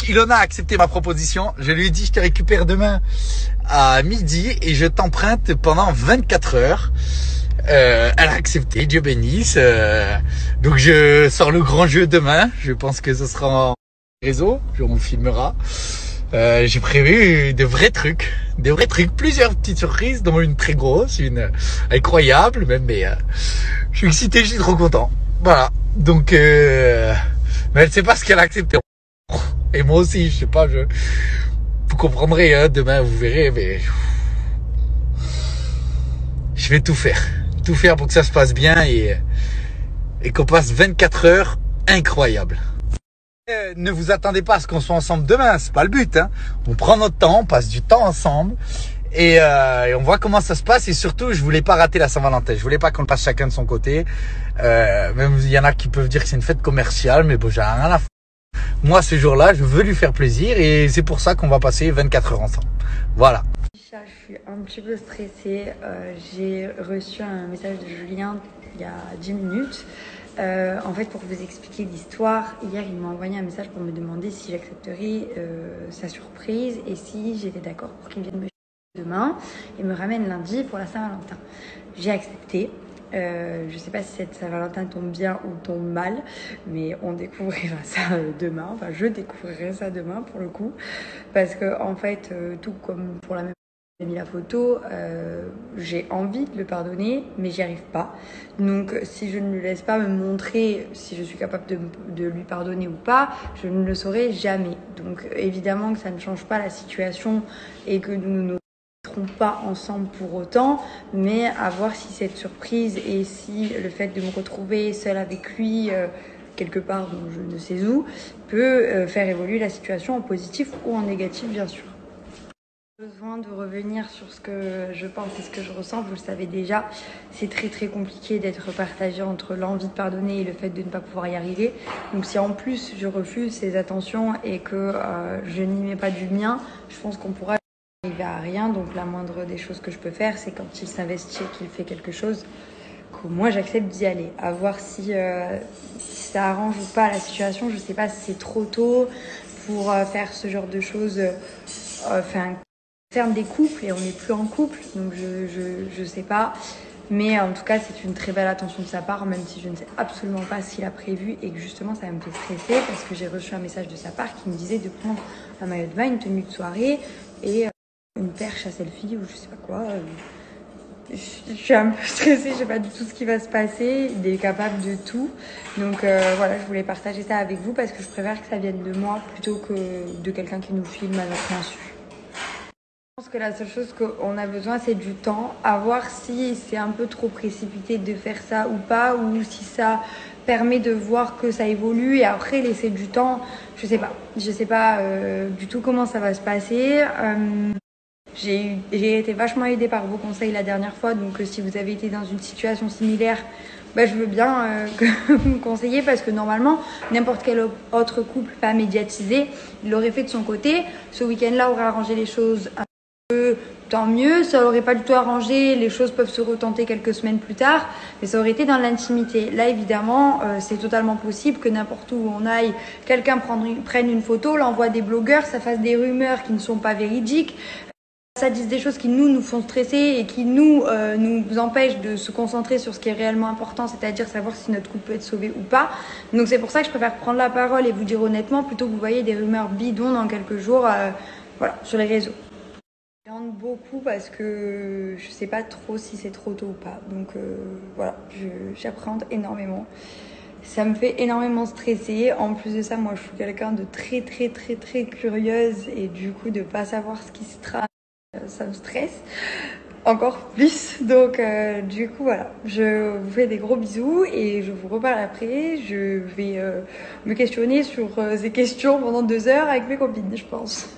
Ilona a accepté ma proposition. Je lui ai dit, je te récupère demain à midi et je t'emprunte pendant 24 heures. Elle a accepté, Dieu bénisse. Donc je sors le grand jeu demain. Je pense que ce sera en réseau. On filmera. J'ai prévu de vrais trucs, plusieurs petites surprises, dont une très grosse, une incroyable même. Mais je suis excité, je suis trop content. Voilà. Donc, mais elle sait pas ce qu'elle a accepté. Et moi aussi, je sais pas. Vous comprendrez. Hein, demain, vous verrez. Mais je vais tout faire pour que ça se passe bien et qu'on passe 24 heures incroyables. Ne vous attendez pas à ce qu'on soit ensemble demain, c'est pas le but. Hein. On prend notre temps, on passe du temps ensemble et on voit comment ça se passe. Et surtout, je voulais pas rater la Saint-Valentin. Je voulais pas qu'on le passe chacun de son côté. Même il y en a qui peuvent dire que c'est une fête commerciale, mais bon, j'ai rien à foutre. Moi, ce jour-là, je veux lui faire plaisir et c'est pour ça qu'on va passer 24 heures ensemble. Voilà. Je suis un petit peu stressée. J'ai reçu un message de Julien il y a 10 minutes. En fait, pour vous expliquer l'histoire, hier, il m'a envoyé un message pour me demander si j'accepterais sa surprise et si j'étais d'accord pour qu'il vienne me chercher demain et me ramène lundi pour la Saint-Valentin. J'ai accepté. Je ne sais pas si cette Saint-Valentin tombe bien ou tombe mal, mais on découvrira ça demain. Enfin, je découvrirai ça demain pour le coup, parce que en fait, tout comme pour la même j'ai mis la photo, j'ai envie de le pardonner, mais j'y arrive pas. Donc, si je ne lui laisse pas me montrer si je suis capable de lui pardonner ou pas, je ne le saurai jamais. Donc, évidemment que ça ne change pas la situation et que nous ne serons pas ensemble pour autant, mais à voir si cette surprise et si le fait de me retrouver seule avec lui quelque part, dont je ne sais où, peut faire évoluer la situation en positif ou en négatif, bien sûr. Besoin de revenir sur ce que je pense et ce que je ressens, vous le savez déjà, c'est très très compliqué d'être partagé entre l'envie de pardonner et le fait de ne pas pouvoir y arriver. Donc si en plus je refuse ces attentions et que je n'y mets pas du mien, je pense qu'on pourra arriver à rien. Donc la moindre des choses que je peux faire, c'est quand il s'investit et qu'il fait quelque chose, que moi j'accepte d'y aller. À voir si ça arrange ou pas la situation. Je sais pas si c'est trop tôt pour faire ce genre de choses. Terme des couples et on n'est plus en couple, donc je sais pas, mais en tout cas c'est une très belle attention de sa part, même si je ne sais absolument pas ce qu'il a prévu et que justement ça me fait stresser parce que j'ai reçu un message de sa part qui me disait de prendre un maillot de bain, une tenue de soirée et une perche à selfie ou je sais pas quoi. Je suis un peu stressée, je sais pas du tout ce qui va se passer, il est capable de tout, donc voilà, je voulais partager ça avec vous parce que je préfère que ça vienne de moi plutôt que de quelqu'un qui nous filme à notre insu. Je pense que la seule chose qu'on a besoin, c'est du temps, à voir si c'est un peu trop précipité de faire ça ou pas, ou si ça permet de voir que ça évolue et après laisser du temps. Je sais pas du tout comment ça va se passer. J'ai été vachement aidée par vos conseils la dernière fois, donc si vous avez été dans une situation similaire, je veux bien que vous me conseillez parce que normalement, n'importe quel autre couple pas médiatisé, il l'aurait fait de son côté. Ce week-end-là aurait arrangé les choses tant mieux, ça aurait pas du tout arrangé, les choses peuvent se retenter quelques semaines plus tard, mais ça aurait été dans l'intimité. Là, évidemment, c'est totalement possible que n'importe où on aille, quelqu'un prenne une photo, l'envoie à des blogueurs, ça fasse des rumeurs qui ne sont pas véridiques, ça dise des choses qui nous font stresser et qui nous empêchent de se concentrer sur ce qui est réellement important, c'est-à-dire savoir si notre couple peut être sauvé ou pas. Donc c'est pour ça que je préfère prendre la parole et vous dire honnêtement, plutôt que vous voyez des rumeurs bidons dans quelques jours sur les réseaux. J'appréhende beaucoup parce que je sais pas trop si c'est trop tôt ou pas. Donc j'appréhende énormément. Ça me fait énormément stresser. En plus de ça, moi je suis quelqu'un de très très très très curieuse et du coup de pas savoir ce qui se trame, ça me stresse encore plus. Donc du coup voilà, je vous fais des gros bisous et je vous reparle après. Je vais me questionner sur ces questions pendant 2 heures avec mes copines, je pense.